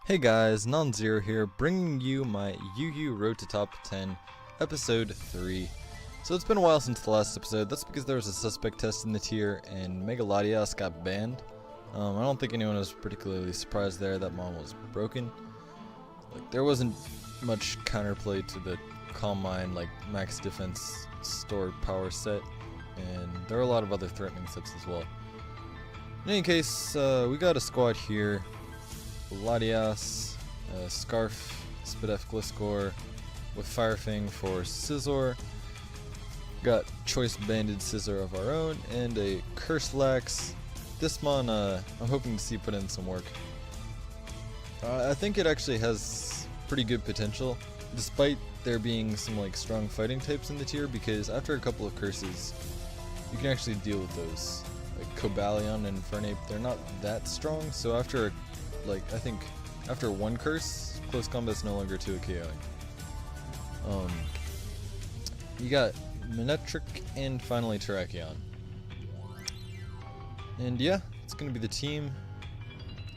Hey guys, Non-Zero here, bringing you my UU Road to Top 10, Episode 3. So it's been a while since the last episode. That's because there was a suspect test in the tier, and Megaladios got banned. I don't think anyone was particularly surprised there that Mom was broken. Like, there wasn't much counterplay to the Calm Mind, like max defense stored power set, and there were a lot of other threatening sets as well. In any case, we got a squad here. Ladias, Scarf, Spidef Gliscor, with Firefang for Scizor. Got Choice Banded Scizor of our own, and a curseLax. This mon, I'm hoping to see put in some work. I think it actually has pretty good potential, despite there being some like strong fighting types in the tier, because after a couple of curses, you can actually deal with those. Like Cobalion and Fernape, they're not that strong, so after I think after one curse, close combat's no longer too KOing. You got Manectric and finally Terrakion. And yeah, it's gonna be the team.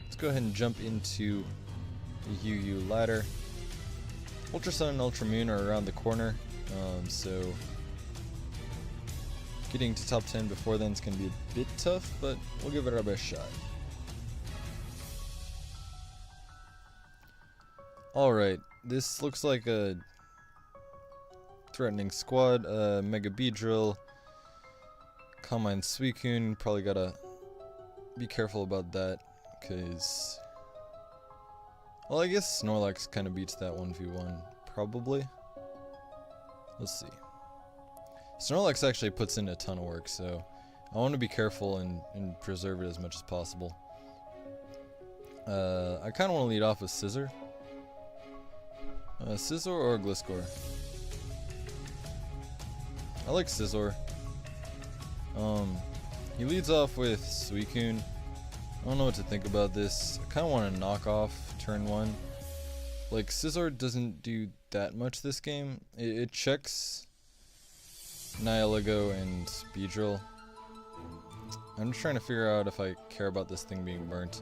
Let's go ahead and jump into the UU ladder. Ultra Sun and Ultra Moon are around the corner, so getting to top 10 before then is gonna be a bit tough, but we'll give it our best shot. Alright, this looks like a threatening squad. Mega Beedrill, Calm Mind Suicune, probably gotta be careful about that, because, well, I guess Snorlax kind of beats that 1v1, probably. Let's see. Snorlax actually puts in a ton of work, so I want to be careful and preserve it as much as possible. I kind of want to lead off with Scizor. Scizor or Gliscor? I like Scizor. He leads off with Suicune. I don't know what to think about this. I kind of want to knock off turn 1. Like, Scizor doesn't do that much this game. It checks Nihilego and Beedrill. I'm just trying to figure out if I care about this thing being burnt.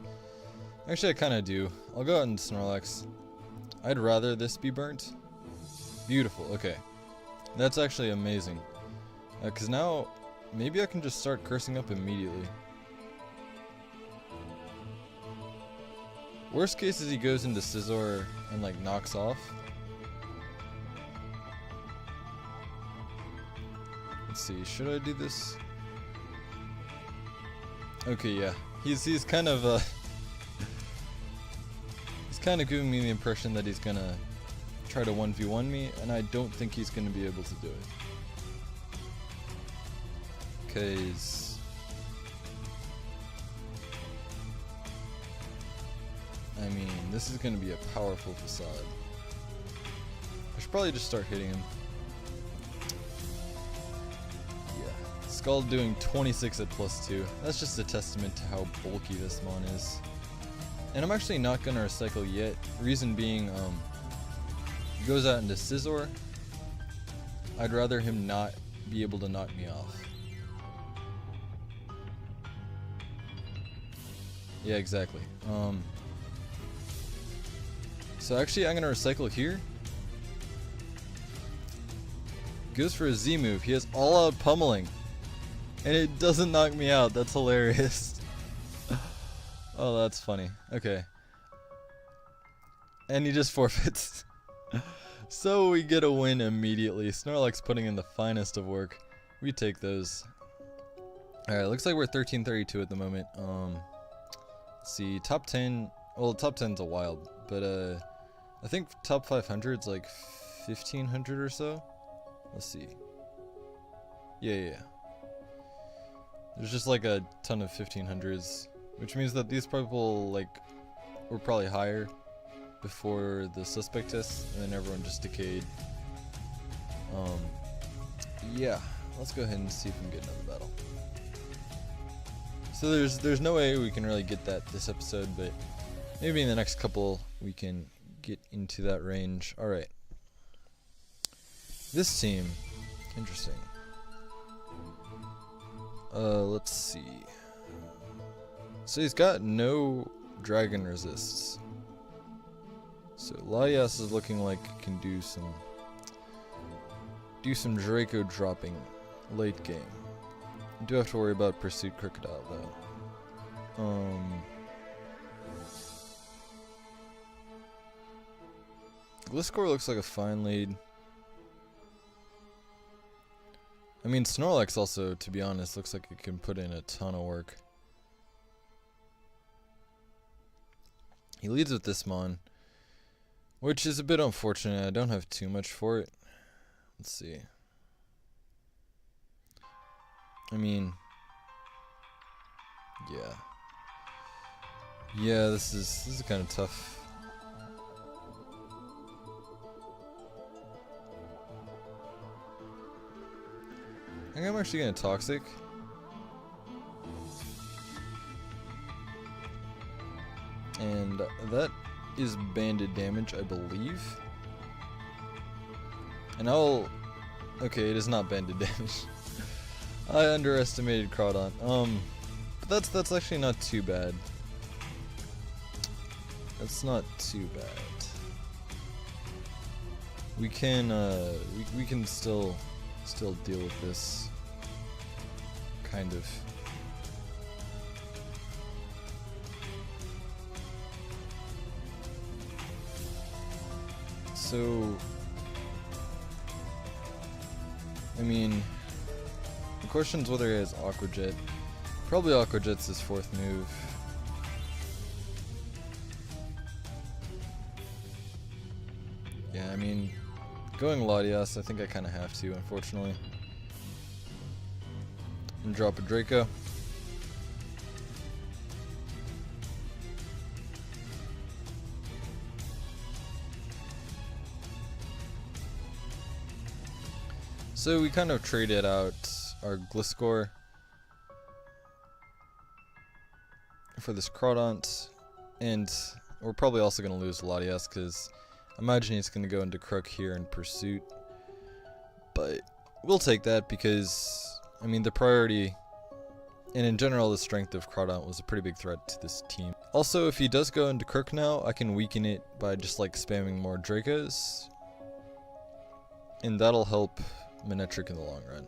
Actually, I kind of do. I'll go out and Snorlax. I'd rather this be burnt. Beautiful, okay. That's actually amazing. Because now, maybe I can just start cursing up immediately. Worst case is he goes into Scizor and like knocks off. Let's see, should I do this? Okay, yeah. He's kind of kind of giving me the impression that he's gonna try to 1v1 me, and I don't think he's gonna be able to do it. Cause I mean, this is gonna be a powerful facade. I should probably just start hitting him. Yeah, Scald doing 26 at +2. That's just a testament to how bulky this mon is. And I'm actually not gonna recycle yet. Reason being, he goes out into Scizor. I'd rather him not be able to knock me off. Yeah, exactly. So actually, I'm gonna recycle here. Goes for a Z move. He has all-out pummeling, and it doesn't knock me out. That's hilarious. Oh, that's funny. Okay. And he just forfeits. So we get a win immediately. Snorlax putting in the finest of work. We take those. Alright, looks like we're 1332 at the moment. Let's see, top 10. Well, top 10's a wild, but I think top 500's like 1500 or so. Let's see. Yeah. There's just like a ton of 1500s. Which means that these people, like, were probably higher before the suspect test, and then everyone just decayed. Yeah, let's go ahead and see if we can get another battle. So there's no way we can really get that this episode, but maybe in the next couple we can get into that range. Alright. This team, interesting. Let's see. So he's got no dragon resists. So Latias is looking like it can do some Draco dropping late game. Do have to worry about Pursuit Crocodile though. Gliscor looks like a fine lead. I mean, Snorlax also, to be honest, looks like it can put in a ton of work. He leads with this Mon, which is a bit unfortunate. I don't have too much for it. Let's see. I mean, yeah. Yeah, this is kind of tough. I think I'm actually gonna Toxic. And that is banded damage, I believe. And okay, it is not banded damage. I underestimated Crawdon. But that's actually not too bad. That's not too bad. We can we can still deal with this, kind of. So, I mean, the question is whether he has Aqua Jet. Probably Aqua Jet's his fourth move. Yeah, I mean, going Latias, I think I kind of have to, unfortunately. And drop a Draco. So we kind of traded out our Gliscor for this Crawdont, and we're probably also going to lose Latias because I imagine he's going to go into Crook here in Pursuit. But we'll take that because, I mean, the priority and in general the strength of Crawdont was a pretty big threat to this team. Also, if he does go into Crook now, I can weaken it by just like spamming more Dracos, and that'll help Manectric in the long run.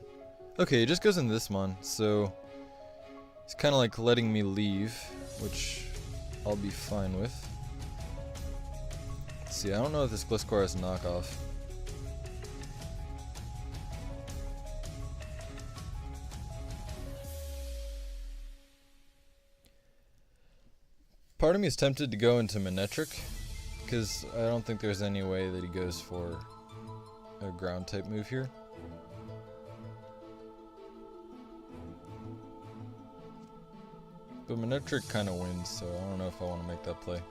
Okay, it just goes into this Mon, so he's kind of like letting me leave, which I'll be fine with. Let's see, I don't know if this Gliscor has a knockoff. Part of me is tempted to go into Manectric, because I don't think there's any way that he goes for a ground type move here. But Manectric kind of wins, so I don't know if I want to make that play.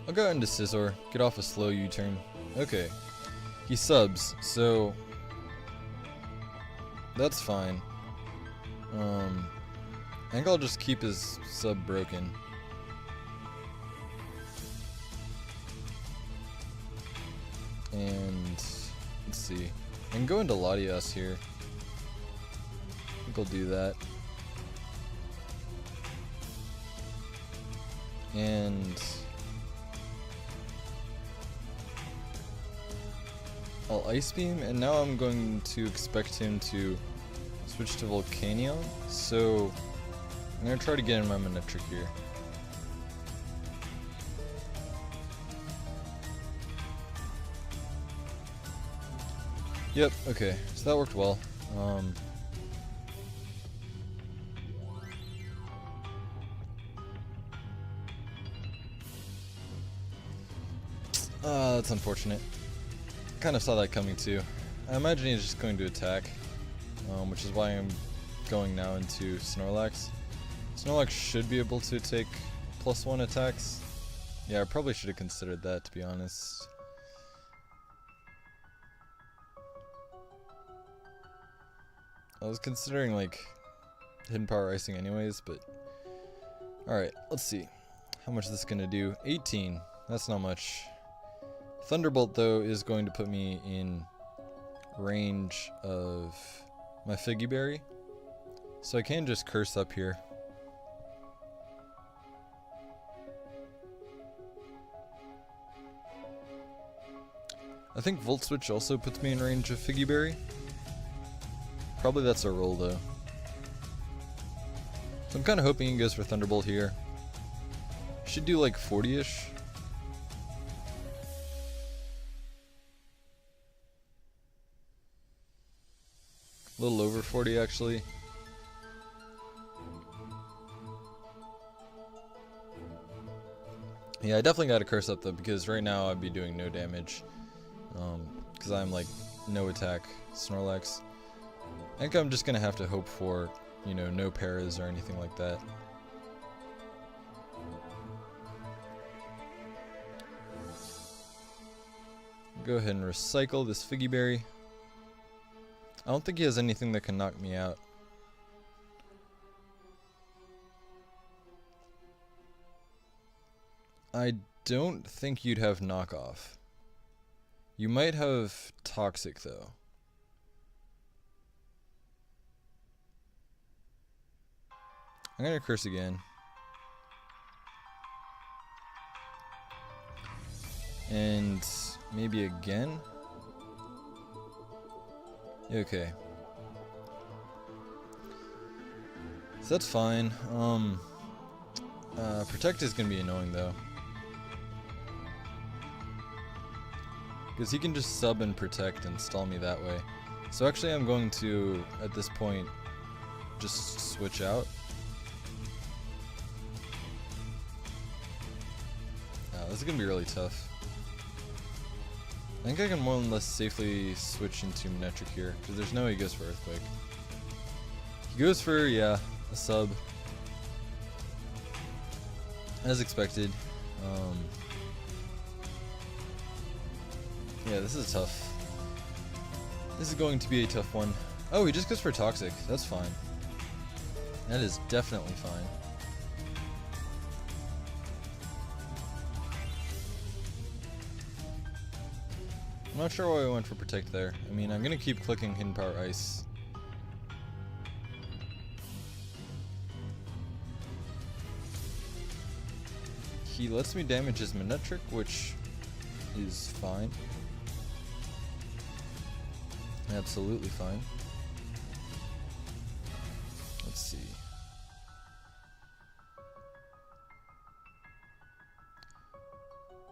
I'll go into Scizor, get off a slow U-turn. Okay, he subs, so that's fine. I think I'll just keep his sub broken. And let's see. I can go into Latias here. I think I'll do that. And I'll Ice Beam, and now I'm going to expect him to switch to Volcanion. So I'm going to try to get in my Manectric here. Yep, okay, so that worked well. That's unfortunate. Kind of saw that coming too. I imagine he's just going to attack, which is why I'm going now into Snorlax. Snorlax should be able to take +1 attacks. Yeah, I probably should have considered that, to be honest. I was considering like hidden power icing anyways, but alright, let's see. How much is this gonna do? 18. That's not much. Thunderbolt, though, is going to put me in range of my Figgy Berry, so I can just curse up here. I think Volt Switch also puts me in range of Figgy Berry. Probably that's a roll, though. So I'm kind of hoping he goes for Thunderbolt here. Should do like 40-ish. A little over 40, actually. Yeah, I definitely got to curse up, though, because right now I'd be doing no damage. Because I'm like no attack Snorlax. I think I'm just gonna have to hope for, you know, no paras or anything like that. Go ahead and recycle this Figgy Berry. I don't think he has anything that can knock me out. I don't think you'd have knockoff. You might have Toxic, though. I'm gonna curse again. And maybe again? Okay. So that's fine. Protect is gonna be annoying, though. Because he can just sub and protect and stall me that way. So actually I'm going to, at this point, just switch out. This is going to be really tough. I think I can more or less safely switch into Manectric here, because there's no way he goes for Earthquake. He goes for, yeah, a sub. As expected. Yeah, this is tough. This is going to be a tough one. Oh, he just goes for Toxic. That's fine. That is definitely fine. I'm not sure why I went for Protect there. I mean, I'm going to keep clicking Hidden Power Ice. He lets me damage his Manectric, which is fine. Absolutely fine. Let's see.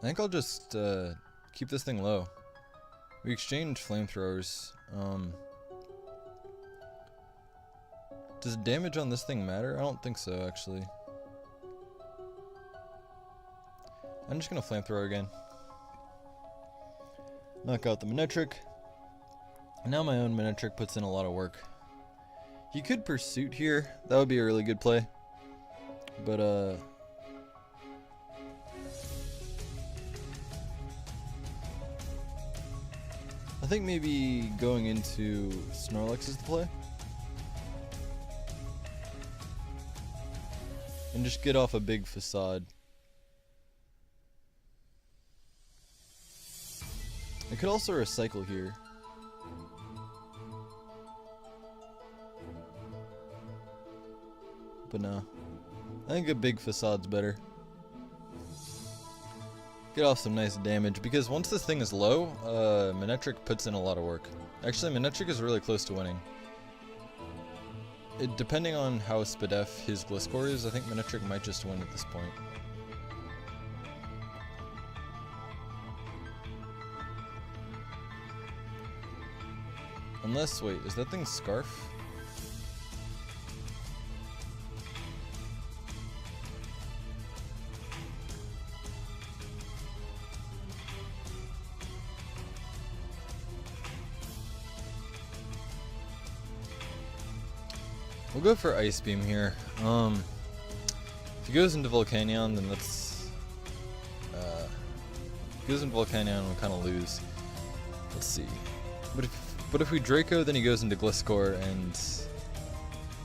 I think I'll just keep this thing low. We exchange flamethrowers. Does damage on this thing matter? I don't think so, actually. I'm just gonna flamethrower again. Knock out the Manectric. Now my own Manectric puts in a lot of work. He could Pursuit here. That would be a really good play. But I think maybe going into Snorlax is the play. And just get off a big Facade. I could also recycle here. But no. I think a big Facade's better. Get off some nice damage, because once this thing is low, Manectric puts in a lot of work. Actually, Manectric is really close to winning. Depending on how Spadef his Gliscor is, I think Manectric might just win at this point. Unless, wait, is that thing Scarf? We'll go for Ice Beam here. If he goes into Volcanion, then that's... if he goes into Volcanion, we'll kind of lose. Let's see. But if we Draco, then he goes into Gliscor, and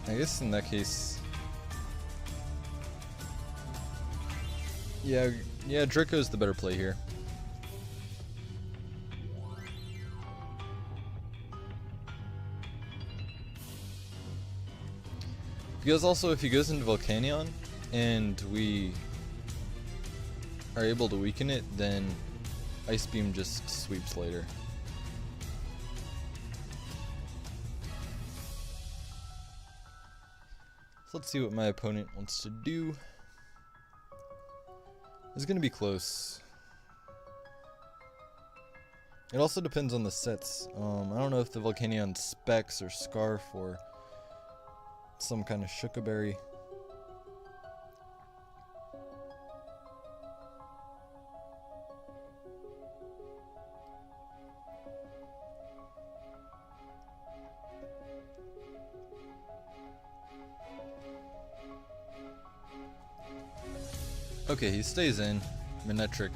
I guess in that case, yeah, Draco's the better play here. Because also, if he goes into Volcanion and we are able to weaken it, then Ice Beam just sweeps later. So let's see what my opponent wants to do. It's gonna be close. It also depends on the sets. I don't know if the Volcanion Specs or Scarf or some kind of Shukaberry. Okay, he stays in. Manectric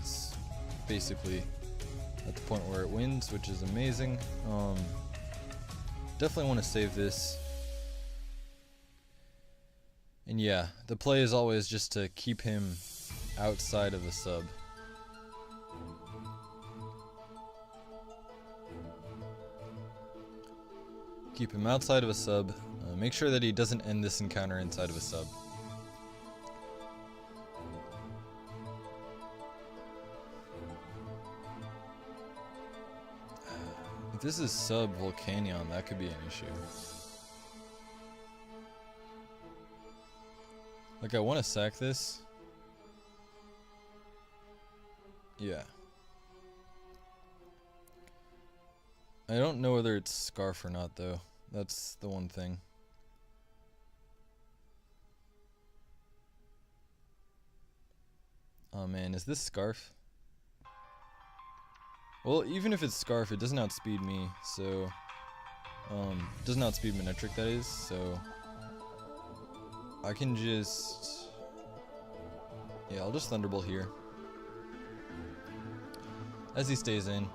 is basically at the point where it wins, which is amazing. Definitely want to save this. And yeah, the play is always just to keep him outside of the sub. Keep him outside of a sub. Make sure that he doesn't end this encounter inside of a sub. If this is sub Volcanion, that could be an issue. Like, I want to sack this. Yeah. I don't know whether it's Scarf or not, though. That's the one thing. Oh man, is this Scarf? Well, even if it's Scarf, it doesn't outspeed me, so... doesn't outspeed Manectric, that is, so... I can just... Yeah, I'll just Thunderbolt here. As he stays in.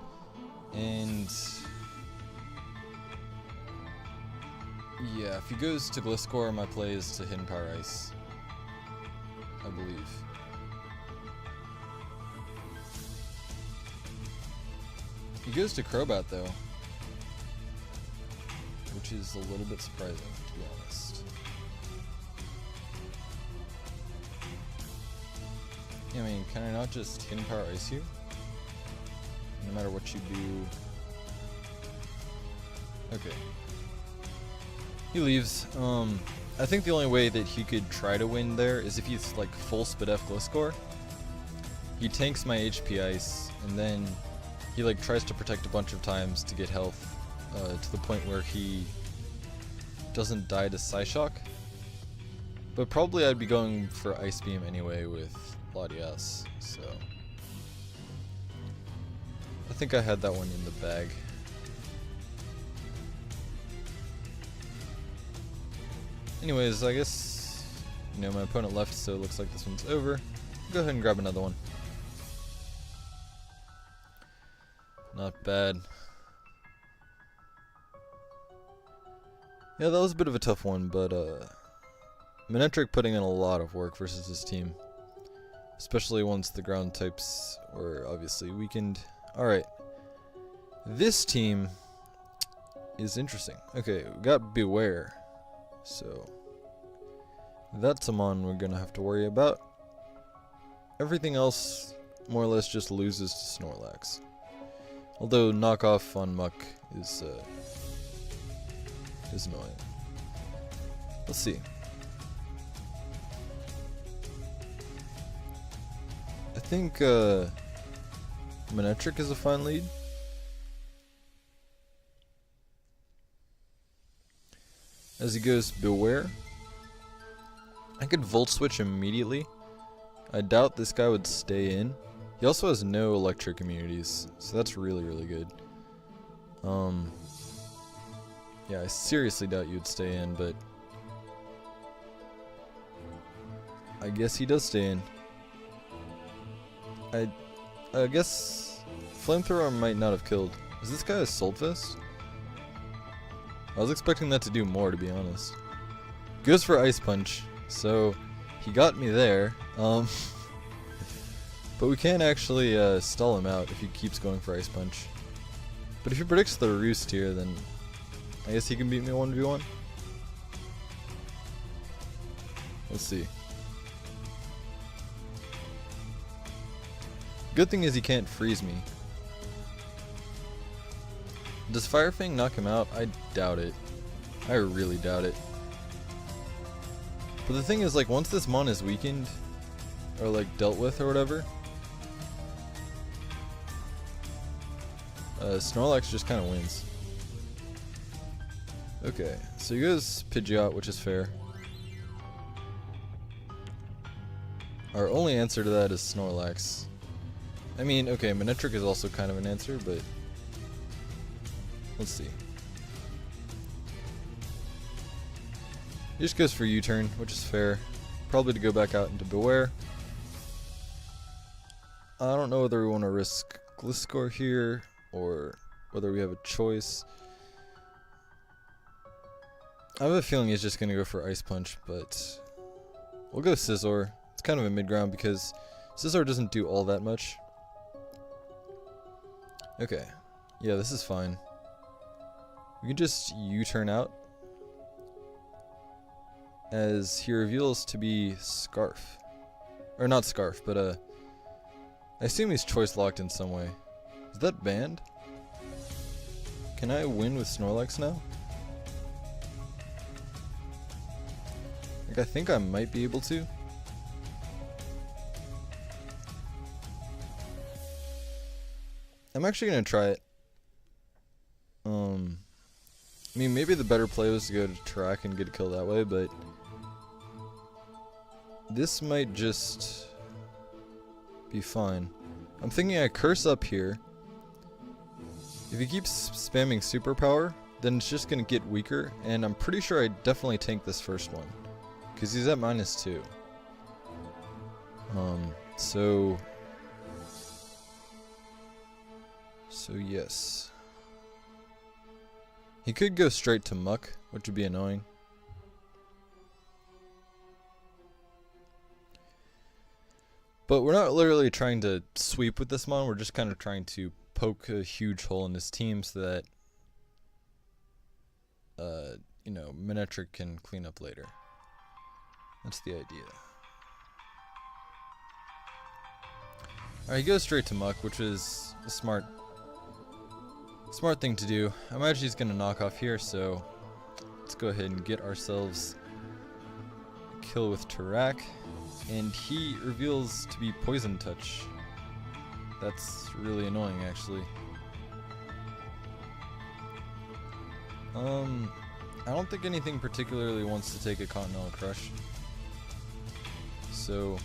And... yeah, if he goes to Gliscor, my play is to Hidden Power Ice. I believe. He goes to Crobat though, which is a little bit surprising, to be honest. Yeah, I mean, can I not just Hidden Power Ice you? No matter what you do. Okay. He leaves. I think the only way that he could try to win there is if he's like full Spidef Gliscor. He tanks my HP Ice, and then he like tries to protect a bunch of times to get health, to the point where he doesn't die to Psyshock. But probably I'd be going for Ice Beam anyway with Latias, so I think I had that one in the bag. Anyways, I guess, you know, my opponent left, so it looks like this one's over. Go ahead and grab another one. Not bad. Yeah, that was a bit of a tough one, but Manectric putting in a lot of work versus this team. Especially once the ground types were obviously weakened. Alright. This team is interesting. Okay, we got Beware. So that's a mon we're gonna have to worry about. Everything else more or less just loses to Snorlax. Although knockoff on Muck is annoying. Let's see. I think Manectric is a fine lead. As he goes Beware. I could Volt Switch immediately. I doubt this guy would stay in. He also has no electric immunities, so that's really, really good. Yeah, I seriously doubt you'd stay in, but I guess he does stay in. I guess Flamethrower might not have killed. Is this guy a Solfest? I was expecting that to do more, to be honest. Goes for Ice Punch, so he got me there. But we can actually stall him out if he keeps going for Ice Punch. But if he predicts the Roost here, then I guess he can beat me 1v1. Let's see. Good thing is he can't freeze me. Does Fire Fang knock him out? I doubt it. I really doubt it. But the thing is, like, once this mon is weakened, or like dealt with or whatever, Snorlax just kind of wins. Okay, so he goes Pidgeot, which is fair. Our only answer to that is Snorlax. I mean, okay, Manectric is also kind of an answer, but let's see. He just goes for U-turn, which is fair. Probably to go back out into Beware. I don't know whether we want to risk Gliscor here, or whether we have a choice. I have a feeling he's just going to go for Ice Punch, but we'll go Scizor. It's kind of a mid-ground because Scizor doesn't do all that much. Okay. Yeah, this is fine. We can just U-turn out, as he reveals to be Scarf. Or not Scarf, but I assume he's choice locked in some way. Is that banned? Can I win with Snorlax now? Like, I think I might be able to. I'm actually gonna try it. I mean, maybe the better play was to go to track and get a kill that way, but this might just be fine. I'm thinking I curse up here. If he keeps spamming superpower, then it's just gonna get weaker, and I'm pretty sure I definitely tank this first one, because he's at -2. So yes. He could go straight to Muck, which would be annoying. But we're not literally trying to sweep with this mon, we're just kind of trying to poke a huge hole in his team so that, you know, Manectric can clean up later. That's the idea. Alright, he goes straight to Muck, which is a smart thing to do. I imagine he's gonna knock off here, so let's go ahead and get ourselves a kill with Tarak. And he reveals to be Poison Touch. That's really annoying, actually. I don't think anything particularly wants to take a Continental Crush. So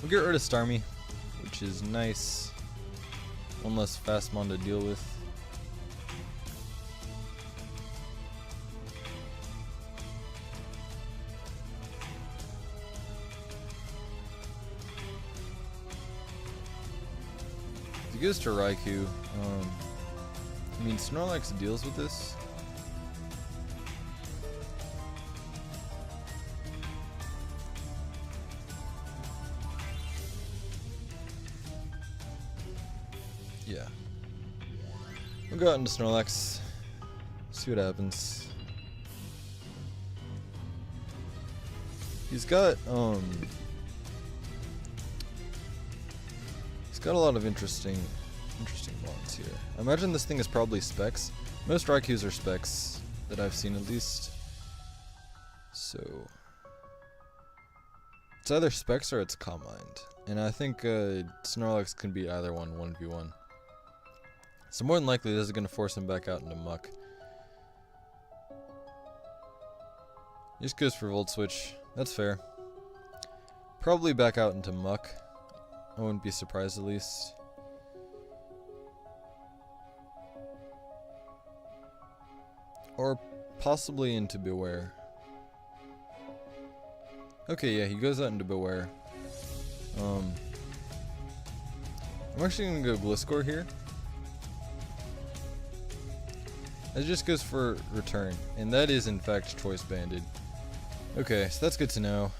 we'll get rid of Starmie, which is nice. One less fast mon to deal with. If he goes to Raikou, I mean, Snorlax deals with this. Yeah. We'll go out into Snorlax, see what happens. He's got a lot of interesting mons here. I imagine this thing is probably Specs. Most Raikous are Specs that I've seen, at least. So it's either Specs or it's Calm Mind, and I think Snorlax can beat either one 1v1. So more than likely this is going to force him back out into Muck. He just goes for Volt Switch. That's fair. Probably back out into Muck. I wouldn't be surprised, at least. Or possibly into Beware. Okay, yeah, he goes out into Beware. I'm actually going to go Gliscor here. It just goes for Return, and that is in fact choice banded. Okay, so that's good to know.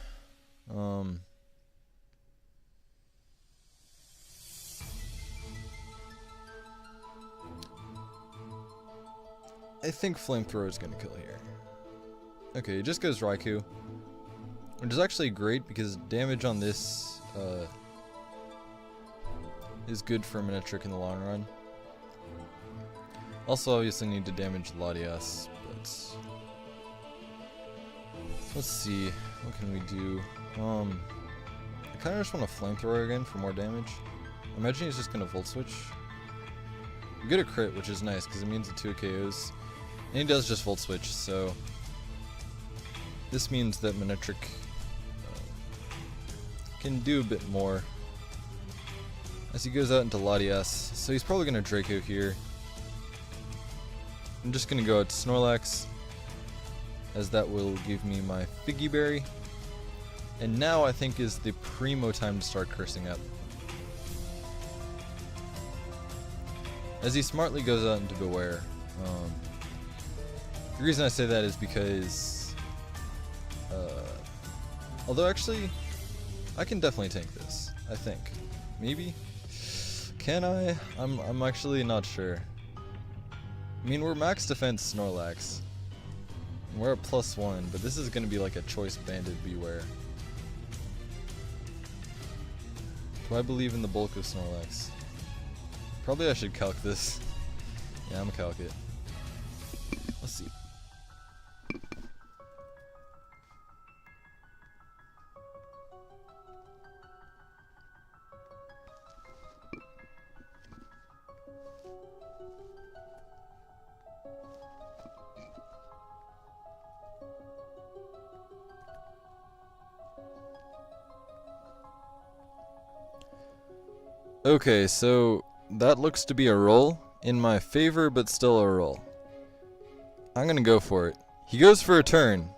I think Flamethrower is going to kill here. Okay, it just goes Raikou. which is actually great because damage on this is good for Minitrick in the long run. Also, obviously need to damage Latias, but let's see, what can we do? I kind of just want a flamethrower again for more damage. I imagine he's just gonna Volt Switch. We get a crit, which is nice because it means the 2 KOs, and he does just Volt Switch, so this means that Minitrick can do a bit more as he goes out into Latias. So he's probably gonna Draco here. I'm just gonna go out to Snorlax, as that will give me my Figgy Berry. And now I think is the primo time to start cursing up. As he smartly goes out into Beware. The reason I say that is because, although actually, I can definitely tank this. I think, maybe. Can I? I'm actually not sure. I mean, we're max defense Snorlax. We're at +1, but this is gonna be like a choice banded Beware. Do I believe in the bulk of Snorlax? Probably I should calc this. Yeah, I'm gonna calc it. Let's see. Okay, so that looks to be a roll in my favor, but still a roll. I'm gonna go for it. He goes for a turn.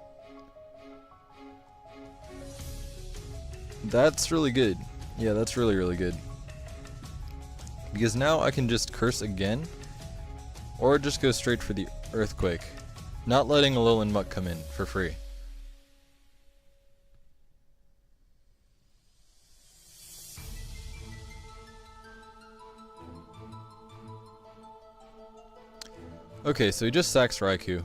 That's really good. Yeah, that's really, really good. Because now I can just curse again, or just go straight for the Earthquake, not letting Alolan Muck come in for free. Okay, so he just sacks Raikou.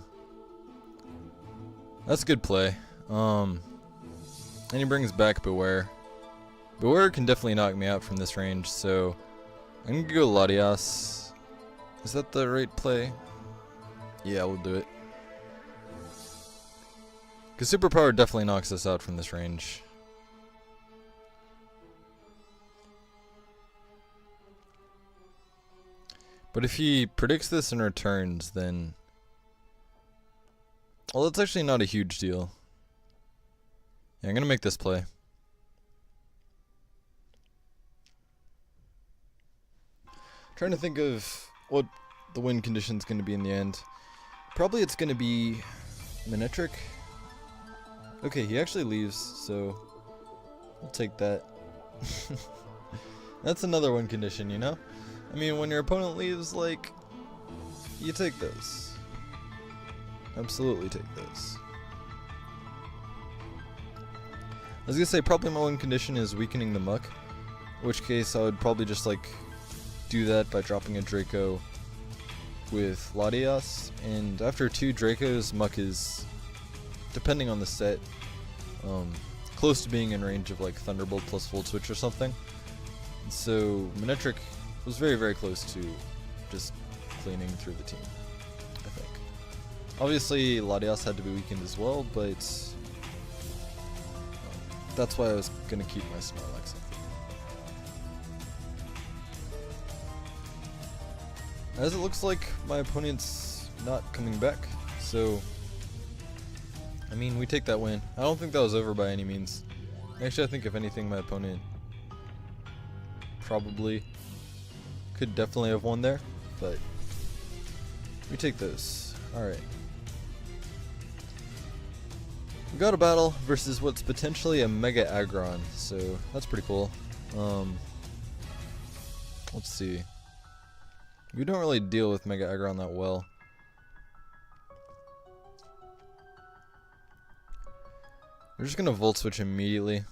That's a good play. And he brings back Beware. Beware can definitely knock me out from this range, so I'm gonna go Latias. Is that the right play? Yeah, we'll do it. Because Superpower definitely knocks us out from this range. But if he predicts this and returns, then... well, that's actually not a huge deal. Yeah, I'm gonna make this play. Trying to think of what the win condition's gonna be in the end. Probably it's gonna be Minitrick. Okay, he actually leaves, so we'll take that. That's another win condition, you know? I mean, when your opponent leaves, like, you take those. Absolutely take those. I was gonna say, probably my one condition is weakening the Muck, in which case I would probably just, like, do that by dropping a Draco with Latias, and after 2 Dracos, Muck is, depending on the set, close to being in range of, like, Thunderbolt plus Volt Switch or something. So, Minitrick was very, very close to just cleaning through the team, I think. Obviously, Latias had to be weakened as well, but that's why I was going to keep my Snorlax up. As it looks like my opponent's not coming back, so I mean, we take that win. I don't think that was over by any means. Actually, I think if anything, my opponent probably could definitely have won there, but we take those. Alright. We got a battle versus what's potentially a Mega Aggron, so that's pretty cool. Let's see. We don't really deal with Mega Aggron that well. We're just gonna Volt Switch immediately.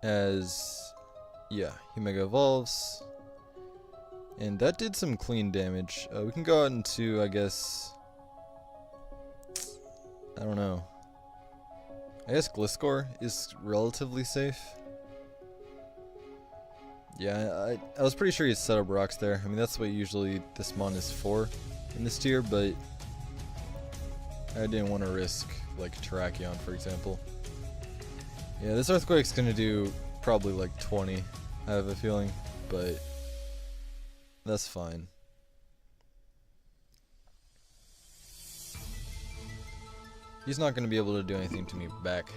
As, yeah, he Mega Evolves. And that did some clean damage. We can go out into, I guess, I don't know. I guess Gliscor is relatively safe. Yeah, I was pretty sure he set up rocks there. I mean, that's what usually this mon is for in this tier, but I didn't want to risk, like, Terrakion, for example. Yeah, this Earthquake's gonna do probably like 20, I have a feeling, but that's fine. He's not gonna be able to do anything to me back.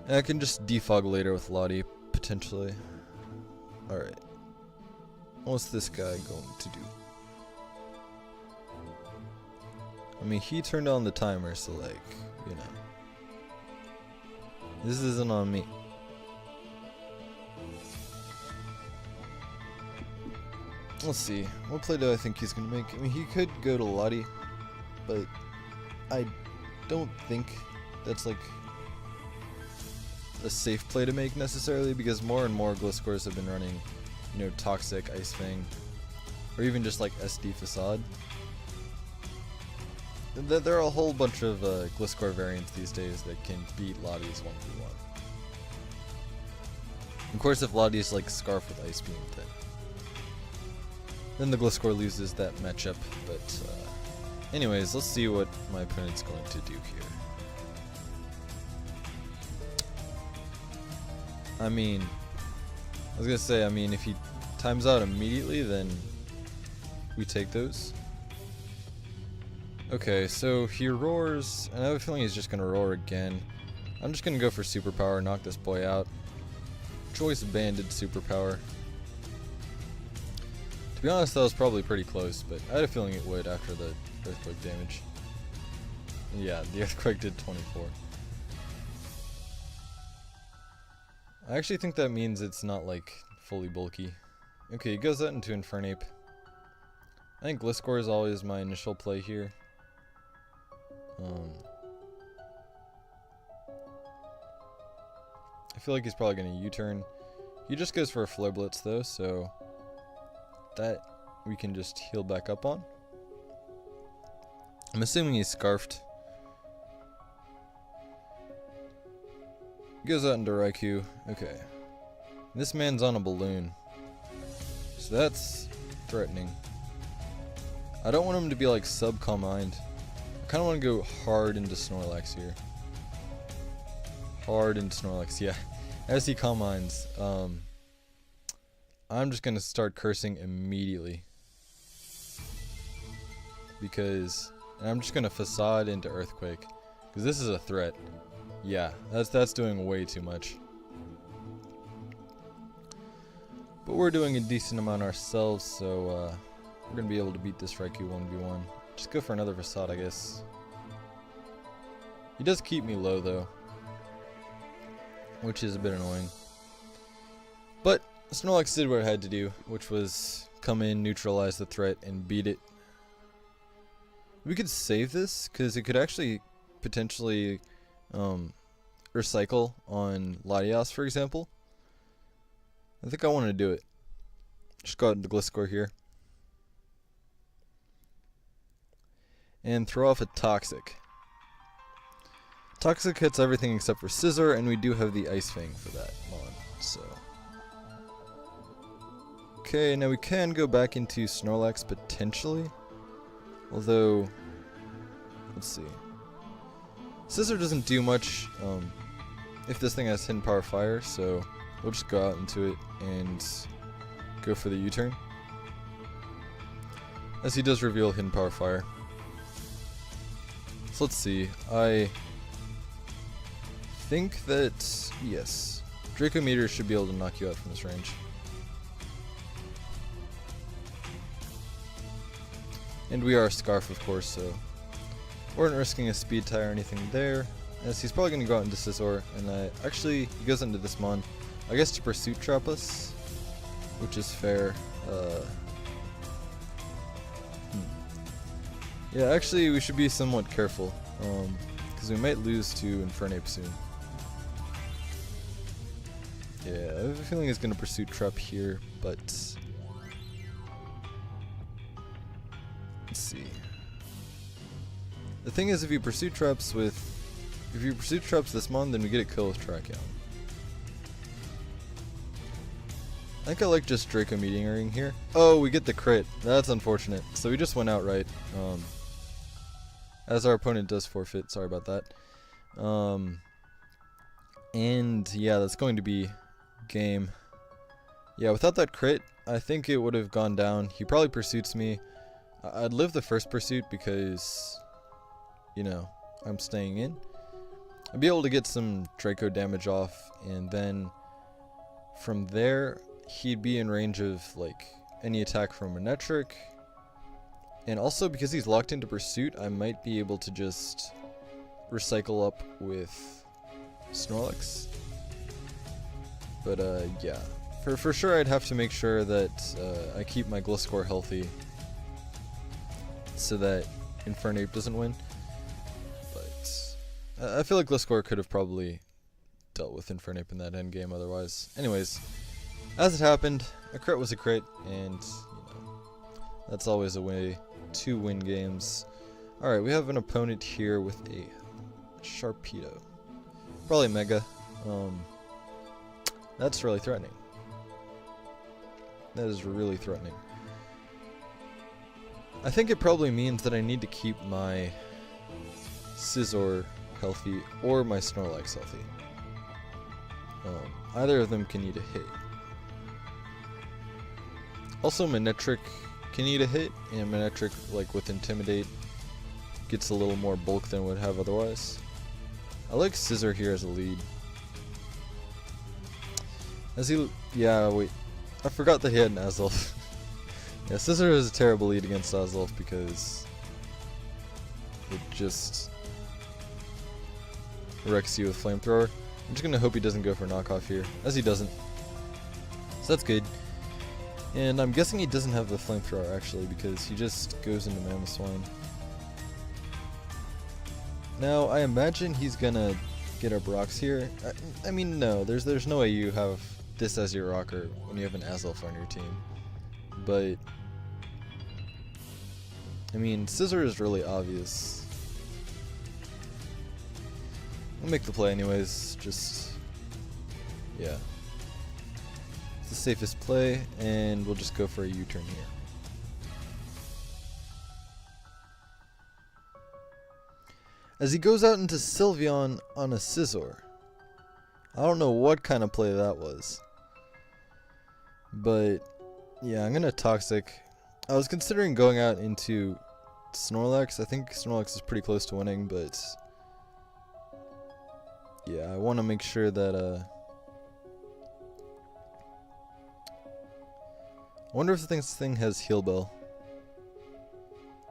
And I can just defog later with Lottie, potentially. Alright. What's this guy going to do? I mean, he turned on the timer, so like, you know. This isn't on me. Let's see. What play do I think he's gonna make? I mean, he could go to Lottie, but I don't think that's like a safe play to make necessarily, because more and more Gliscors have been running, you know, Toxic, Ice Fang, or even just like SD Facade. There are a whole bunch of Gliscor variants these days that can beat Lottie's 1v1. Of course, if Lottie's like Scarf with Ice Beam, then the Gliscor loses that matchup. But anyways, let's see what my opponent's going to do here. I mean, I was gonna say, I mean, if he times out immediately, then we take those. Okay, so he roars, and I have a feeling he's just gonna roar again. I'm just gonna go for superpower, knock this boy out. Choice banded superpower. To be honest, that was probably pretty close, but I had a feeling it would after the earthquake damage. Yeah, the earthquake did 24. I actually think that means it's not like fully bulky. Okay, he goes out into Infernape. I think Gliscor is always my initial play here. I feel like he's probably going to U-turn. He just goes for a Flare Blitz though, so that we can just heal back up on. I'm assuming he's Scarfed. He goes out into Raikou. Okay. This man's on a balloon, so that's threatening. I don't want him to be like sub-Calm Mind. I kind of want to go hard into Snorlax here. Hard into Snorlax, yeah. As he Calm Minds, I'm just going to start cursing immediately. Because, and I'm just going to Facade into Earthquake. Because this is a threat. Yeah, that's doing way too much. But we're doing a decent amount ourselves, so we're going to be able to beat this Raikou 1v1. Just go for another Facade, I guess. He does keep me low, though, which is a bit annoying. But Snorlax did what it had to do, which was come in, neutralize the threat, and beat it. We could save this, because it could actually potentially recycle on Latias, for example. I think I want to do it. Just go out into Gliscor here. And throw off a Toxic. Toxic hits everything except for Scissor, and we do have the Ice Fang for that mon, so. Okay, now we can go back into Snorlax potentially. Although, let's see. Scissor doesn't do much if this thing has Hidden Power Fire, so we'll just go out into it and go for the U-turn. As he does reveal Hidden Power Fire. So let's see. I think that, yes, Draco Meteor should be able to knock you out from this range. And we are Scarf, of course, so we weren't risking a Speed Tie or anything there. As he's probably going to go out into Scizor, and actually, he goes into this mon, I guess to Pursuit Trap us, which is fair. Yeah, actually, we should be somewhat careful, because we might lose to Infernape soon. Yeah, I have a feeling he's going to Pursuit Trap here, but let's see. The thing is, if you pursue traps this mon, then we get a kill with Tracheon. I think I like just Draco Meteoring here. Oh, we get the crit. That's unfortunate. So we just went out right. As our opponent does forfeit. Sorry about that. And yeah, that's going to be game. Yeah, without that crit, I think it would have gone down. He probably pursuits me. I'd live the first pursuit because, you know, I'm staying in. I'd be able to get some Draco damage off, and then from there, he'd be in range of, like, any attack from Manectric. And also, because he's locked into pursuit, I might be able to just recycle up with Snorlax. But, yeah. For sure, I'd have to make sure that I keep my Gliscor healthy so that Infernape doesn't win. But I feel like Gliscor could have probably dealt with Infernape in that endgame otherwise. Anyways, as it happened, a crit was a crit, and, you know, that's always a way to win games. Alright, we have an opponent here with a Sharpedo. Probably Mega. That's really threatening. That is really threatening. I think it probably means that I need to keep my Scizor healthy or my Snorlax healthy. Either of them can eat a hit. Also, Manectric can eat a hit, and Manectric, like with Intimidate, gets a little more bulk than it would have otherwise. I like Scizor here as a lead. Yeah, wait. I forgot that he had an Azelf. Yeah, Scizor is a terrible lead against Azelf because it just wrecks you with Flamethrower. I'm just gonna hope he doesn't go for knockoff here, as he doesn't. So that's good. And I'm guessing he doesn't have the Flamethrower actually, because he just goes into Mamoswine. Now, I imagine he's gonna get up rocks here. I mean, no, there's no way you have this as your rocker when you have an Azelf on your team. But, I mean, Scizor is really obvious. We'll make the play anyways, just, yeah. It's the safest play, and we'll just go for a U-turn here. As he goes out into Sylveon on a Scizor. I don't know what kind of play that was. But, yeah, I'm gonna Toxic. I was considering going out into Snorlax. I think Snorlax is pretty close to winning, but yeah, I want to make sure that, I wonder if this thing has Heal Bell.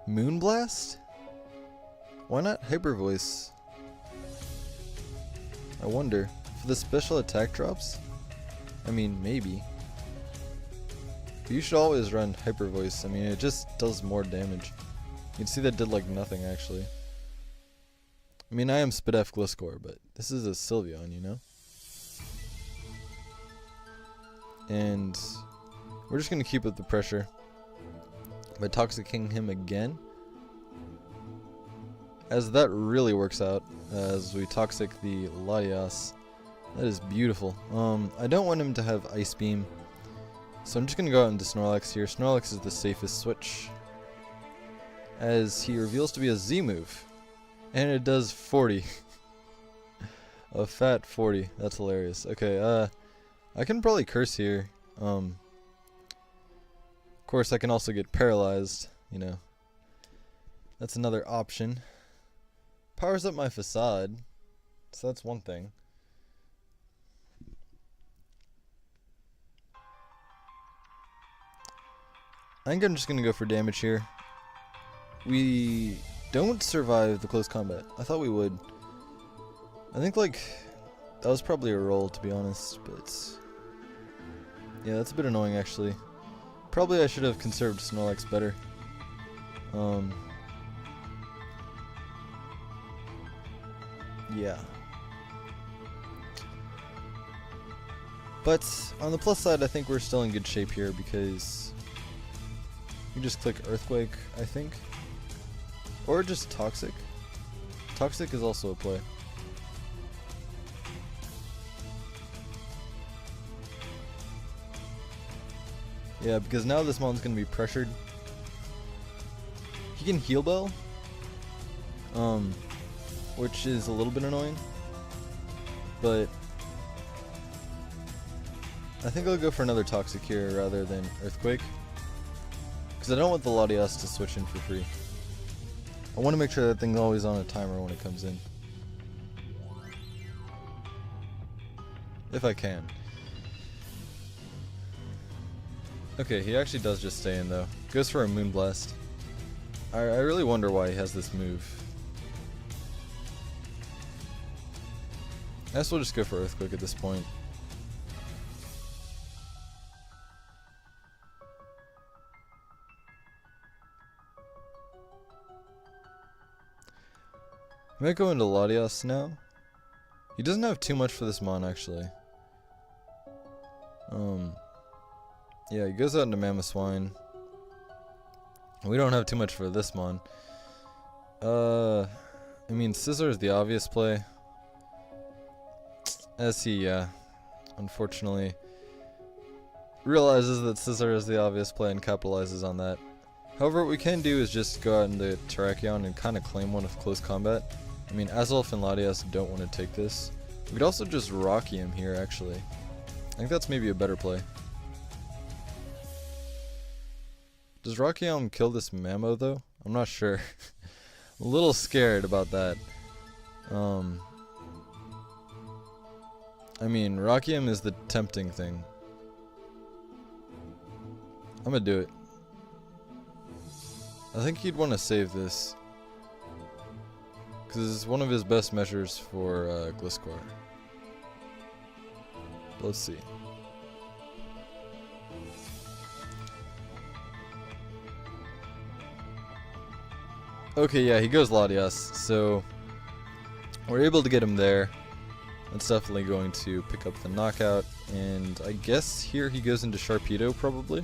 Moonblast? Why not Hyper Voice? I wonder. For the special attack drops? I mean, maybe. But you should always run Hyper Voice. I mean, it just does more damage. You can see that did like nothing, actually. I mean, I am Spidef Gliscor, but this is a Sylveon, you know? And we're just going to keep up the pressure by Toxicking him again. As that really works out, as we Toxic the Latias. That is beautiful. I don't want him to have Ice Beam, so I'm just going to go out into Snorlax here. Snorlax is the safest switch, as he reveals to be a Z move. And it does 40. A fat 40. That's hilarious. Okay, I can probably curse here. Of course, I can also get paralyzed, you know. That's another option. Powers up my Facade, so that's one thing. I think I'm just gonna go for damage here. We don't survive the close combat. I thought we would. I think, like, that was probably a roll, to be honest, but yeah, that's a bit annoying, actually. Probably I should have conserved Snorlax better. Yeah. But on the plus side, I think we're still in good shape here because you just click Earthquake, I think. Or just Toxic. Toxic is also a play. Yeah, because now this mon's gonna be pressured. He can heal bell, which is a little bit annoying, but I think I'll go for another Toxic here rather than Earthquake, because I don't want the Latias to switch in for free. I want to make sure that thing's always on a timer when it comes in, if I can. Okay, he actually does just stay in though. Goes for a Moonblast. I really wonder why he has this move. I guess we'll just go for Earthquake at this point. I might go into Latias now. He doesn't have too much for this mon actually. Yeah, he goes out into Mamoswine. We don't have too much for this mon. I mean, Scissor is the obvious play. As he, unfortunately realizes that Scissor is the obvious play and capitalizes on that. However, what we can do is just go out into Terrakion and kind of claim one with close combat. I mean, Azelf and Latias don't want to take this. We could also just Rocky him here, actually. I think that's maybe a better play. Does Rakiam kill this Mamo though? I'm not sure. I'm a little scared about that. I mean, Rakiam is the tempting thing. I'm gonna do it. I think he'd want to save this, because it's one of his best measures for Gliscor. Let's see. Okay, yeah, he goes Latias, so we're able to get him there. That's definitely going to pick up the knockout, and I guess here he goes into Sharpedo probably.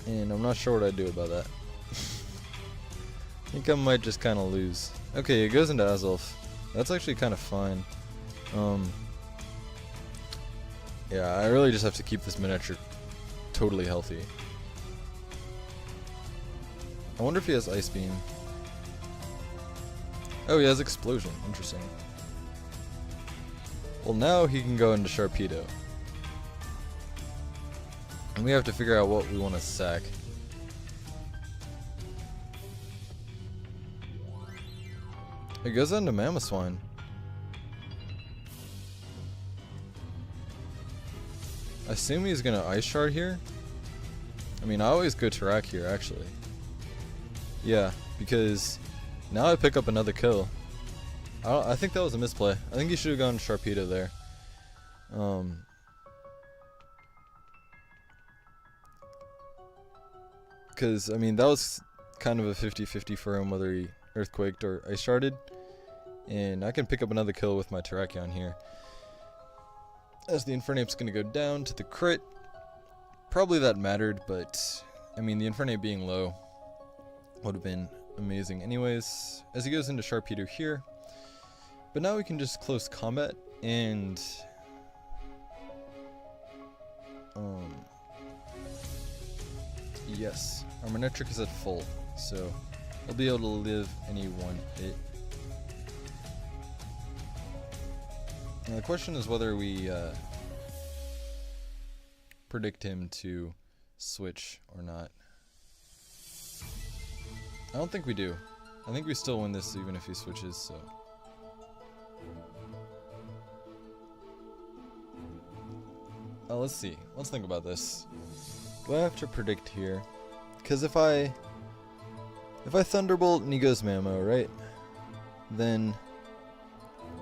And I'm not sure what I'd do about that. I think I might just kind of lose. Okay, it goes into Azelf. That's actually kind of fine. Yeah, I really just have to keep this miniature totally healthy. I wonder if he has Ice Beam. Oh, he has Explosion. Interesting. Well, now he can go into Sharpedo. And we have to figure out what we want to sack. It goes into Mamoswine. I assume he's gonna Ice Shard here. I mean, I always go Tarak here, actually. Yeah, because now I pick up another kill. I think that was a misplay. I think he should have gone Sharpedo there. Because, I mean, that was kind of a 50-50 for him whether he Earthquaked or Ice Sharded. And I can pick up another kill with my Terrakion here. As the Infernape's going to go down to the crit. Probably that mattered, but I mean, the Infernape being low would have been amazing anyways. As he goes into Sharpedo here. But now we can just close combat and yes, our Manectric is at full, so we'll be able to live any one hit. Now the question is whether we predict him to switch or not. I don't think we do. I think we still win this even if he switches, so. Let's see. Let's think about this. Do I have to predict here? Because if I Thunderbolt and he goes Mamo, right? Then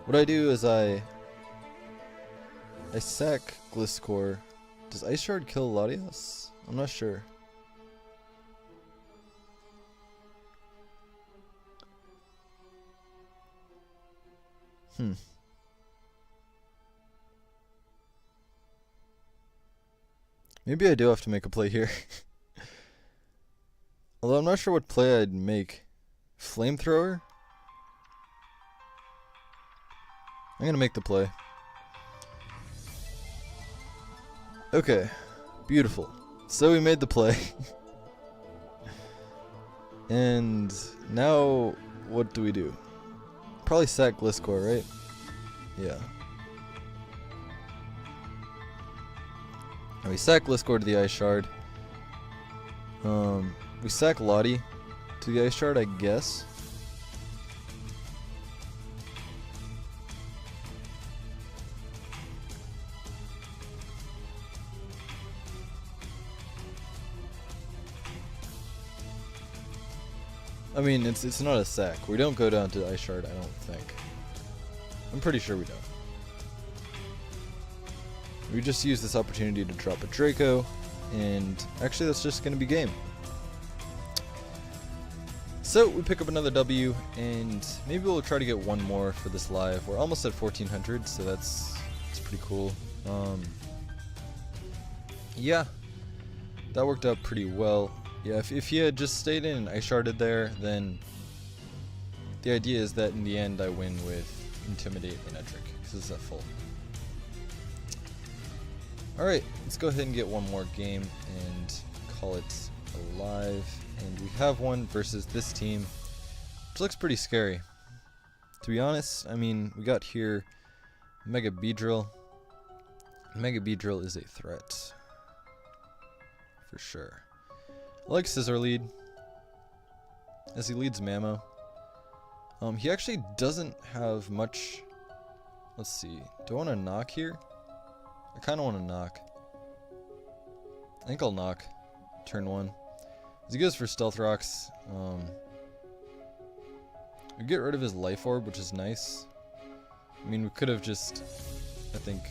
what I do is I sack Gliscor. Does Ice Shard kill Latias? I'm not sure. Maybe I do have to make a play here. Although I'm not sure what play I'd make. Flamethrower? I'm gonna make the play. Okay, beautiful. So we made the play. And now, what do we do? Probably sack Gliscor, right? Yeah. And we sack Gliscor to the Ice Shard. We sack Lottie to the Ice Shard, I guess. I mean, it's not a sack. We don't go down to Ice Shard, I don't think. I'm pretty sure we don't. We just use this opportunity to drop a Draco, and actually that's just going to be game. So we pick up another W, and maybe we'll try to get one more for this live. We're almost at 1400, so that's pretty cool. Yeah, that worked out pretty well. Yeah, if he had just stayed in and Ice Sharded there, then the idea is that in the end I win with Intimidate and Edric, because it's at full. Alright, let's go ahead and get one more game and call it alive. And we have one versus this team, which looks pretty scary. To be honest, I mean, we got here Mega Beedrill. Mega Beedrill is a threat. For sure. I like Scissor Lead, as he leads Mamo. He actually doesn't have much. Let's see. Do I want to knock here? I kind of want to knock. I think I'll knock. Turn 1. As he goes for Stealth Rocks. We get rid of his Life Orb, which is nice. I mean, we could have just, I think,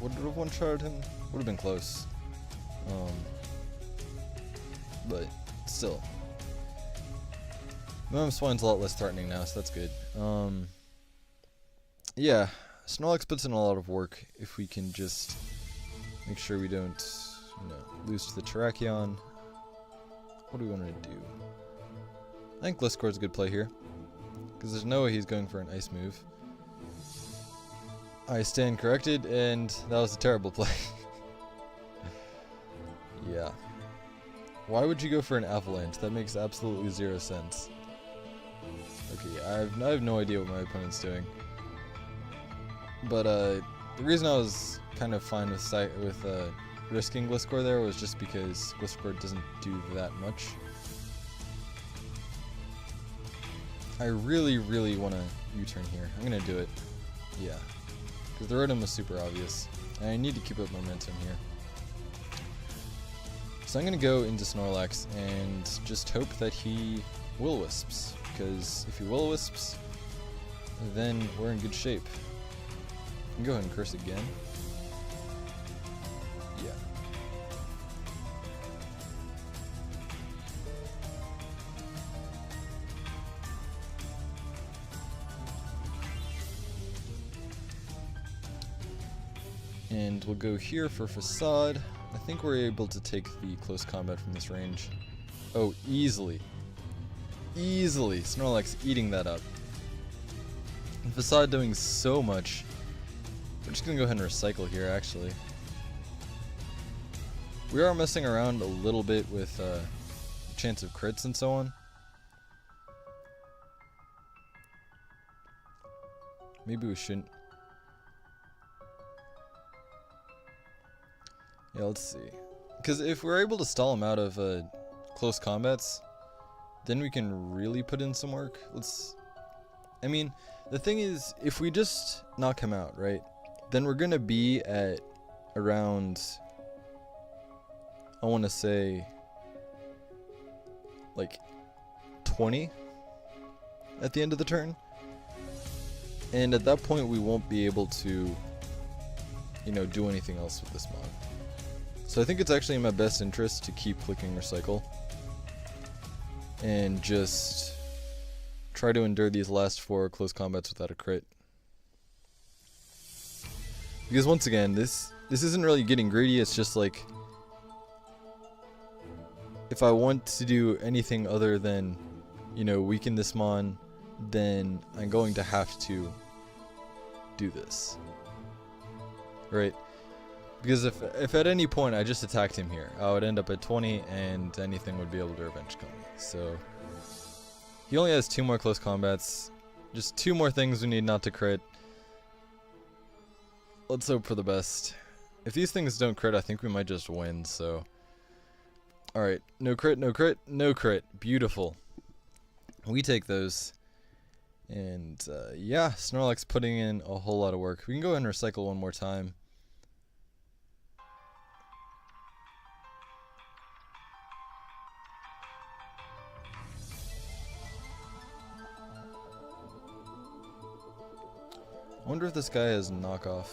would have one-shotted him? Would have been close. But still. Mom Swine's a lot less threatening now, so that's good. Yeah, Snorlax puts in a lot of work if we can just make sure we don't, lose to the Terrakion. What do we want to do? I think Gliscor's a good play here, because there's no way he's going for an ice move. I stand corrected, and that was a terrible play. Yeah. Why would you go for an Avalanche? That makes absolutely 0 sense. Okay, yeah, I have no idea what my opponent's doing. But the reason I was kind of fine with risking Gliscor there was just because Gliscor doesn't do that much. I really, really want to U-turn here. I'm going to do it. Yeah. Because the Rotom was super obvious. And I need to keep up momentum here. So I'm going to go into Snorlax and just hope that he Will-Wisps. Because if he Will-Wisps, then we're in good shape. I can go ahead and curse again. Yeah. And we'll go here for Facade. I think we're able to take the close combat from this range. Oh, easily. Easily. Snorlax eating that up. And Facade doing so much. We're just going to go ahead and recycle here, actually. We are messing around a little bit with chance of crits and so on. Maybe we shouldn't. Yeah, let's see. Because if we're able to stall him out of close combats, then we can really put in some work. I mean, the thing is, if we just knock him out, right, then we're going to be at around, I want to say, like 20 at the end of the turn. And at that point, we won't be able to, do anything else with this mod. So I think it's actually in my best interest to keep clicking recycle and just try to endure these last 4 close combats without a crit. Because once again, this isn't really getting greedy, it's just like, if I want to do anything other than you know, weaken this mon, then I'm going to have to do this. Right? Because if at any point I just attacked him here, I would end up at 20 and anything would be able to revenge kill me. So he only has 2 more close combats. Just 2 more things we need not to crit. Let's hope for the best. If these things don't crit, I think we might just win, so. Alright, no crit, no crit, no crit. Beautiful. We take those. And yeah, Snorlax putting in a whole lot of work. We can go ahead and recycle one more time. I wonder if this guy has knockoff.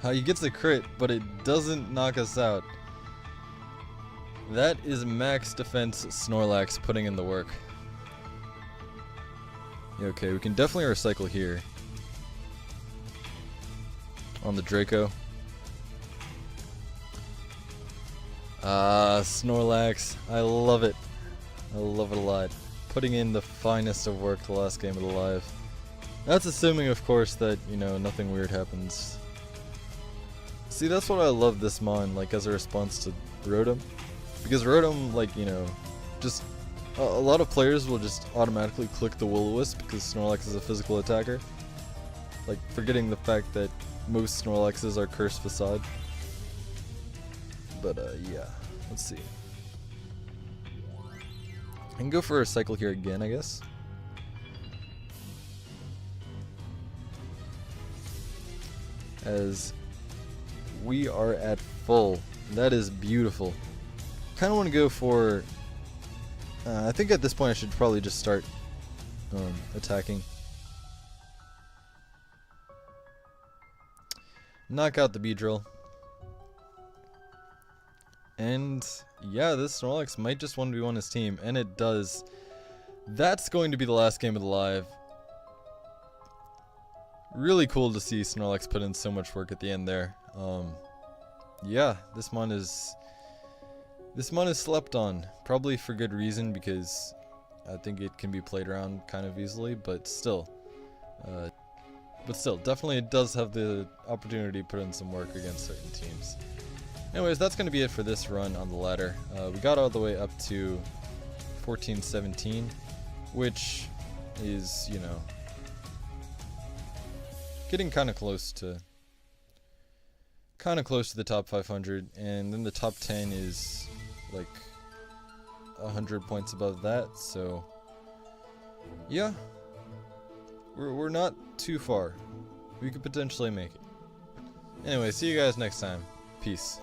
How he gets a crit, but it doesn't knock us out. That is max defense Snorlax putting in the work. Yeah, okay, we can definitely recycle here. On the Draco. Ah, Snorlax. I love it. I love it a lot. Putting in the finest of work the last game of the live. That's assuming, of course, that, you know, nothing weird happens. See, that's what I love this mon, like, as a response to Rotom. Because Rotom, like, you know, just a lot of players will just automatically click the Will-O-Wisp because Snorlax is a physical attacker. Like, forgetting the fact that most Snorlaxes are Curse Facade. But, yeah. Let's see. I can go for a cycle here again, I guess. As we are at full. That is beautiful. Kind of want to go for... I think at this point I should probably just start attacking. Knock out the Beedrill. And yeah, this Snorlax might just 1v1 his team, and it does. That's going to be the last game of the live. Really cool to see Snorlax put in so much work at the end there. Yeah, this mon is slept on, probably for good reason, because I think it can be played around kind of easily, but still, definitely it does have the opportunity to put in some work against certain teams. Anyways, that's going to be it for this run on the ladder. We got all the way up to 14-17, which is, you know, getting kind of close to the top 500, and then the top 10 is like 100 points above that. So yeah, we're not too far. We could potentially make it. Anyway, see you guys next time. Peace.